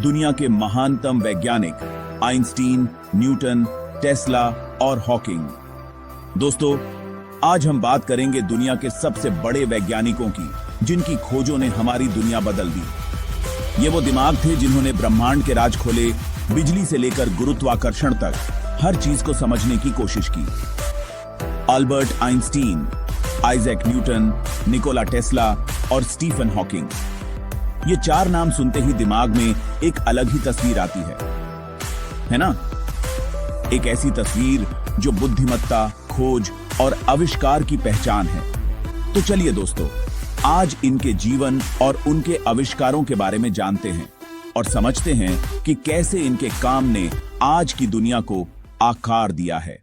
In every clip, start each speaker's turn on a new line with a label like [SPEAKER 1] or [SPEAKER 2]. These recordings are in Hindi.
[SPEAKER 1] दुनिया के महानतम वैज्ञानिक आइंस्टीन, न्यूटन, टेस्ला और हॉकिंग। दोस्तों, आज हम बात करेंगे दुनिया के सबसे बड़े वैज्ञानिकों की, जिनकी खोजों ने हमारी दुनिया बदल दी। ये वो दिमाग थे जिन्होंने ब्रह्मांड के राज खोले, बिजली से लेकर गुरुत्वाकर्षण तक हर चीज को समझने की कोशिश की। Albert Einstein, Isaac Newton, Nikola Tesla और स्टीफन हॉकिंग। ये चार नाम सुनते ही दिमाग में एक अलग ही तस्वीर आती है ना? एक ऐसी तस्वीर जो बुद्धिमत्ता, खोज और आविष्कार की पहचान है। तो चलिए दोस्तों, आज इनके जीवन और उनके आविष्कारों के बारे में जानते हैं और समझते हैं कि कैसे इनके काम ने आज की दुनिया को आकार दिया है।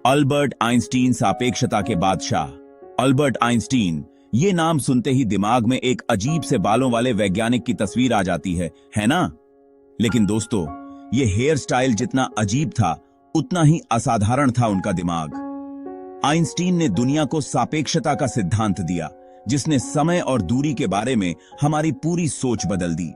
[SPEAKER 1] अल्बर्ट आइंस्टीन, सापेक्षता के बादशाह। अल्बर्ट आइंस्टीन, ये नाम सुनते ही दिमाग में एक अजीब से बालों वाले वैज्ञानिक की तस्वीर आ जाती है ना? लेकिन दोस्तों, ये हेयर स्टाइल जितना अजीब था, उतना ही असाधारण था उनका दिमाग। आइंस्टीन ने दुनिया को सापेक्षता का सिद्धांत दिया, जिसने समय और दूरी के बारे में हमारी पूरी सोच बदल दी।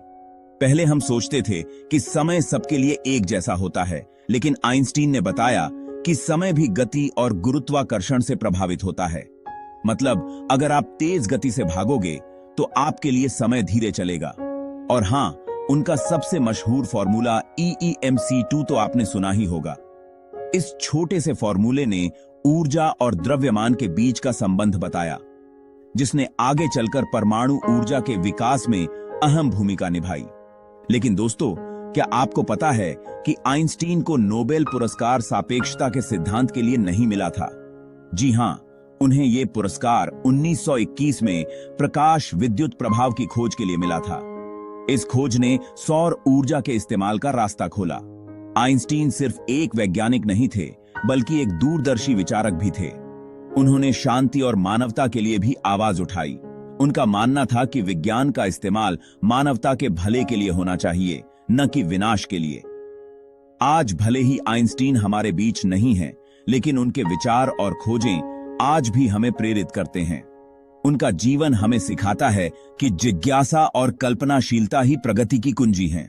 [SPEAKER 1] पहले हम सोचते थे कि समय सबके लिए एक जैसा होता है, लेकिन आइंस्टीन ने बताया कि समय भी गति और गुरुत्वाकर्षण से प्रभावित होता है। मतलब, अगर आप तेज गति से भागोगे तो आपके लिए समय धीरे चलेगा। और हां, उनका सबसे मशहूर फॉर्मूला EEmc2 तो आपने सुना ही होगा। इस छोटे से फॉर्मूले ने ऊर्जा और द्रव्यमान के बीच का संबंध बताया, जिसने आगे चलकर परमाणु ऊर्जा के विकास में अहम भूमिका निभाई। लेकिन दोस्तों, क्या आपको पता है कि आइंस्टीन को नोबेल पुरस्कार सापेक्षता के सिद्धांत के लिए नहीं मिला था? जी हां, उन्हें यह पुरस्कार 1921 में प्रकाश विद्युत प्रभाव की खोज के लिए मिला था। इस खोज ने सौर ऊर्जा के इस्तेमाल का रास्ता खोला। आइंस्टीन सिर्फ एक वैज्ञानिक नहीं थे, बल्कि एक दूरदर्शी विचारक भी थे। उन्होंने शांति और मानवता के लिए भी आवाज उठाई। उनका मानना था कि विज्ञान का इस्तेमाल मानवता के भले के लिए होना चाहिए, न कि विनाश के लिए। आज भले ही आइंस्टीन हमारे बीच नहीं है, लेकिन उनके विचार और खोजें आज भी हमें प्रेरित करते हैं। उनका जीवन हमें सिखाता है कि जिज्ञासा और कल्पनाशीलता ही प्रगति की कुंजी हैं।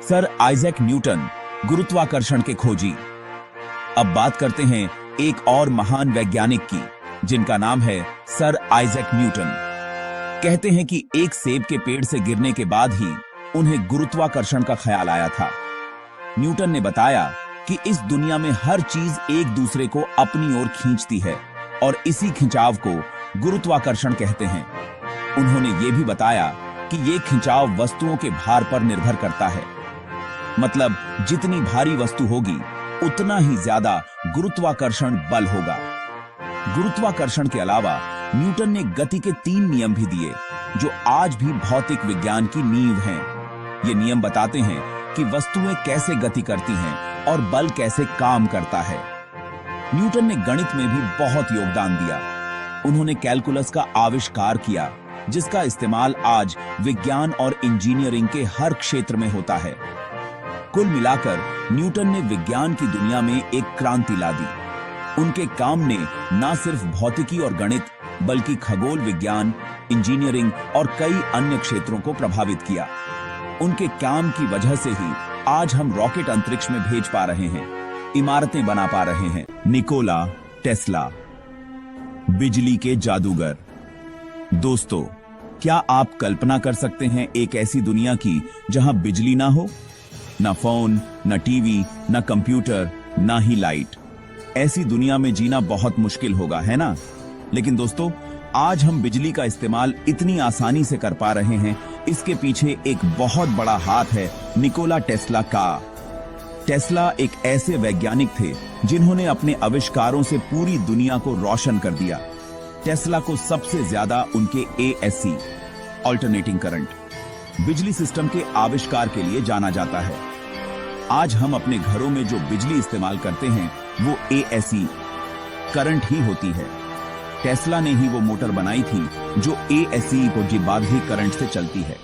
[SPEAKER 1] सर आइजैक न्यूटन, गुरुत्वाकर्षण के खोजी। अब बात करते हैं एक और महान वैज्ञानिक की, जिनका नाम है सर आइजैक न्यूटन। कहते हैं कि एक सेब के पेड़ से गिरने के बाद ही उन्हें गुरुत्वाकर्षण का ख्याल आया था। न्यूटन ने बताया कि इस दुनिया में हर चीज एक दूसरे को अपनी ओर खींचती है और इसी खिंचाव को गुरुत्वाकर्षण कहते हैं। उन्होंने ये भी बताया कि ये खिंचाव वस्तुओं के भार पर निर्भर करता है। मतलब, जितनी भारी वस्तु होगी, उतना ही ज्यादा गुरुत्वाकर्षण बल होगा। गुरुत्वाकर्षण के अलावा न्यूटन ने गति के 3 नियम भी दिए, जो आज भी भौतिक विज्ञान की नींव हैं। ये नियम बताते हैं कि वस्तुएं कैसे गति करती हैं और बल कैसे काम करता है। न्यूटन ने गणित में भी बहुत योगदान दिया। उन्होंने कैलकुलस का आविष्कार किया, जिसका इस्तेमाल आज विज्ञान और इंजीनियरिंग के हर क्षेत्र में होता है। कुल मिलाकर न्यूटन ने विज्ञान की दुनिया में एक क्रांति ला दी। उनके काम ने न सिर्फ भौतिकी और गणित, बल्कि खगोल विज्ञान, इंजीनियरिंग और कई अन्य क्षेत्रों को प्रभावित किया। उनके काम की वजह से ही आज हम रॉकेट अंतरिक्ष में भेज पा रहे हैं, इमारतें बना पा रहे हैं। निकोला टेस्ला, बिजली के जादूगर। दोस्तों, क्या आप कल्पना कर सकते हैं एक ऐसी दुनिया की जहां बिजली ना हो? ना फोन, ना टीवी, ना कंप्यूटर, ना ही लाइट। ऐसी दुनिया में जीना बहुत मुश्किल होगा, है ना? लेकिन दोस्तों, आज हम बिजली का इस्तेमाल इतनी आसानी से कर पा रहे हैं, इसके पीछे एक बहुत बड़ा हाथ है निकोला टेस्ला का। टेस्ला एक ऐसे वैज्ञानिक थे जिन्होंने अपने आविष्कारों से पूरी दुनिया को रोशन कर दिया। टेस्ला को सबसे ज्यादा उनके ASC, अल्टरनेटिंग करंट, बिजली सिस्टम के आविष्कार के लिए जाना जाता है। आज हम अपने घरों में जो बिजली इस्तेमाल करते हैं, वो ASC करंट ही होती है। टेस्ला ने ही वो मोटर बनाई थी जो ASC बाध्य करंट से चलती है।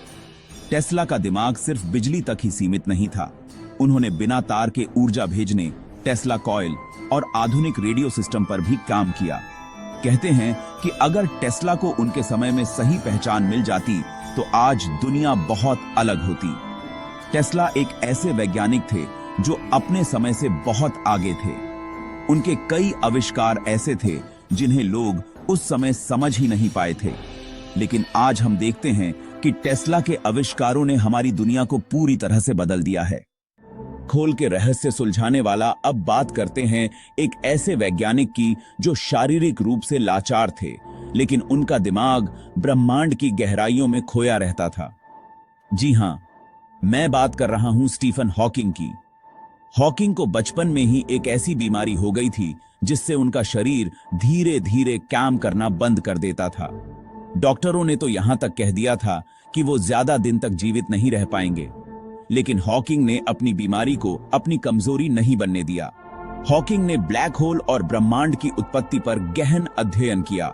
[SPEAKER 1] टेस्ला का दिमाग सिर्फ बिजली तक ही सीमित नहीं था। उन्होंने बिना तार के ऊर्जा भेजने, टेस्ला कॉइल और आधुनिक रेडियो सिस्टम पर भी काम किया। कहते हैं कि अगर टेस्ला को उनके समय में सही पहचान मिल जाती तो आज दुनिया बहुत अलग होती। टेस्ला एक ऐसे वैज्ञानिक थे जो अपने समय से बहुत आगे थे। उनके कई आविष्कार ऐसे थे जिन्हें लोग उस समय समझ ही नहीं पाए थे, लेकिन आज हम देखते हैं कि टेस्ला के आविष्कारों ने हमारी दुनिया को पूरी तरह से बदल दिया है। खोल के रहस्य सुलझाने वाला अब बात करते हैं एक ऐसे वैज्ञानिक की जो शारीरिक रूप से लाचार थे, लेकिन उनका दिमाग ब्रह्मांड की गहराइयों में खोया रहता था। जी हां, मैं बात कर रहा हूं स्टीफन हॉकिंग की। हॉकिंग को बचपन में ही एक ऐसी बीमारी हो गई थी जिससे उनका शरीर धीरे धीरे काम करना बंद कर देता था। डॉक्टरों ने तो यहां तक कह दिया था कि वो ज्यादा दिन तक जीवित नहीं रह पाएंगे, लेकिन हॉकिंग ने अपनी बीमारी को अपनी कमजोरी नहीं बनने दिया। हॉकिंग ने ब्लैक होल और ब्रह्मांड की उत्पत्ति पर गहन अध्ययन किया।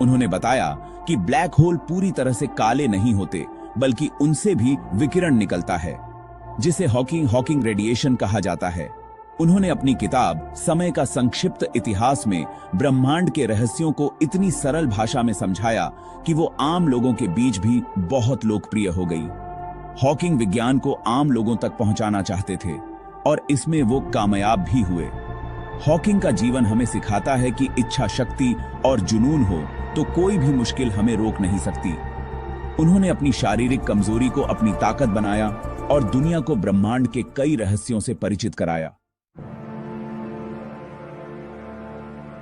[SPEAKER 1] उन्होंने बताया कि ब्लैक होल पूरी तरह से काले नहीं होते, बल्कि उनसे भी विकिरण निकलता है, जिसे हॉकिंग रेडिएशन कहा जाता है। उन्होंने अपनी किताब समय का संक्षिप्त इतिहास में ब्रह्मांड के रहस्यों को इतनी सरल भाषा में समझाया कि वो आम लोगों के बीच भी बहुत लोकप्रिय हो गई। हॉकिंग विज्ञान को आम लोगों तक पहुंचाना चाहते थे और इसमें वो कामयाब भी हुए। हॉकिंग का जीवन हमें सिखाता है कि इच्छा शक्ति और जुनून हो तो कोई भी मुश्किल हमें रोक नहीं सकती। उन्होंने अपनी शारीरिक कमजोरी को अपनी ताकत बनाया और दुनिया को ब्रह्मांड के कई रहस्यों से परिचित कराया।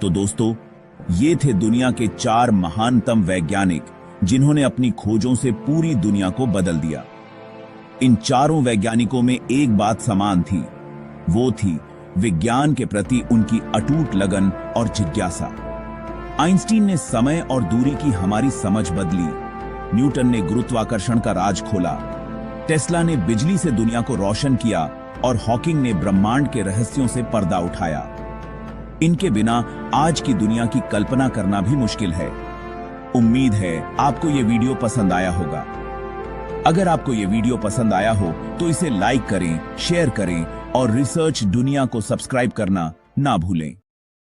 [SPEAKER 1] तो दोस्तों, ये थे दुनिया के 4 महानतम वैज्ञानिक जिन्होंने अपनी खोजों से पूरी दुनिया को बदल दिया। इन चारों वैज्ञानिकों में एक बात समान थी, वो थी विज्ञान के प्रति उनकी अटूट लगन और जिज्ञासा। आइंस्टीन ने समय और दूरी की हमारी समझ बदली, न्यूटन ने गुरुत्वाकर्षण का राज खोला, टेस्ला ने बिजली से दुनिया को रोशन किया और हॉकिंग ने ब्रह्मांड के रहस्यों से पर्दा उठाया। इनके बिना आज की दुनिया की कल्पना करना भी मुश्किल है। उम्मीद है आपको ये वीडियो पसंद आया होगा। अगर आपको ये वीडियो पसंद आया हो तो इसे लाइक करें, शेयर करें और रिसर्च दुनिया को सब्सक्राइब करना ना भूलें।